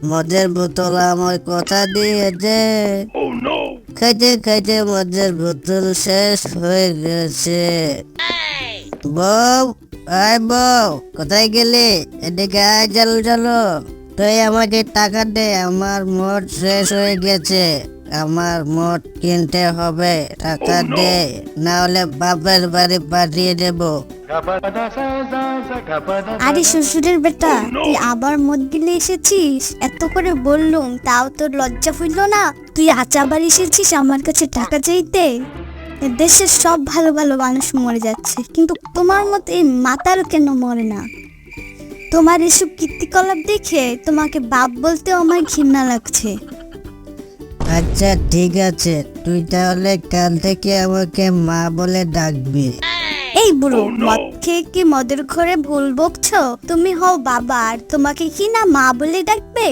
মদের বোতল আমার কথা দিয়েছে। খাইতে খাইতে মদের বোতল শেষ হয়ে গেছে। বউ, আয় বউ, কোথায় গেলি? এদিকে আয়, চলো চলো। তুই আমাকে টাকা দে, আমার মদ শেষ হয়ে গেছে। আমার মদ কিনতে হবে, টাকা দে, না হলে বাপের বাড়ি পাঠিয়ে দেবো। আরে শ্বশুরের বেটা, তুই আবার মদ গিলে এসেছিস? এত করে বললুম তাও তোর লজ্জা হইল না? তুই আজ আবার এসেছিস আমার কাছে টাকা চাইতে? এ দেশের সব ভালো ভালো মানুষ মরে যাচ্ছে, কিন্তু তোমার মতো এই মাতাল কেন মরে না? তোমার এসব কীর্তিকলাপ দেখে তোমাকে বাপ বলতেও আমার ঘৃণা লাগছে। আচ্ছা ঠিক আছে, তুই তাহলে কাল থেকে আমাকে মা বলে ডাকবি। এই বুড়ো, মদ খেয়ে কি মদের ঘরে ভুল বকছো? তুমি হও বাবা, আর তোমাকে কি না মা বলে ডাকবে?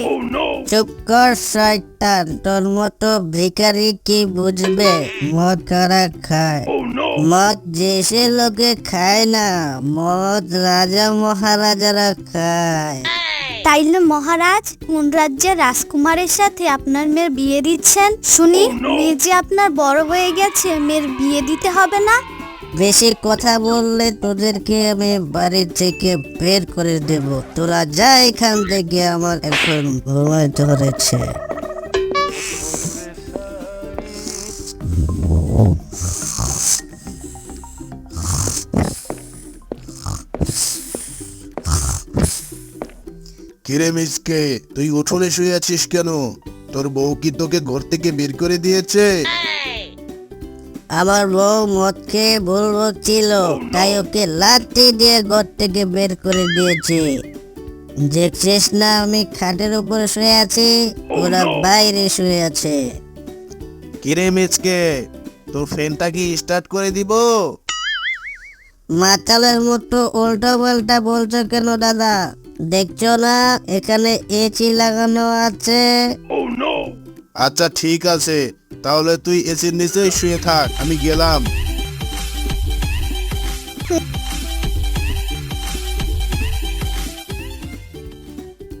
চুপ কর শয়তান, তোর মতো ভিখারি কি বুঝবে মদ কারা খায়? মদ দেশে লোকে খায় না, মদ রাজা মহারাজারা খায়। তাইলে মহারাজ, কোন রাজ্যের রাজকুমারের সাথে আপনার মেয়ের বিয়ে দিচ্ছেন শুনি? মেয়ে যে আপনার বড় হয়ে গেছে, মেয়ের বিয়ে দিতে হবে না? বেশি কথা বললে তোদেরকে আমি বাড়ি থেকে বের করে দেব। তোরা যা এখান থেকে, আমার এখন ঘুমায় ধরেছে। কিরে মিসকে, তুই উঠোনে শুয়ে আছিস কেন? তোর বউ কি তোকে ঘর থেকে বের করে দিয়েছে? আমার বউ মদ খেয়ে ভুল ছিল, তাই ওকে লাথি দিয়ে ঘর থেকে বের করে দিয়েছে। দেখছিস না আমি খাটের উপরে শুয়ে আছি, ওরা বাইরে শুয়ে আছে। কিরে মিসকে, তোর ফ্যানটা কি স্টার্ট করে দিব? মাতালের মতো উল্টো পাল্টা বলছো কেন দাদা? দেখছো না এখানে এসি লাগানো আছে? আচ্ছা ঠিক আছে, তাহলে তুই এসির নিচেই শুয়ে থাক, আমি গেলাম।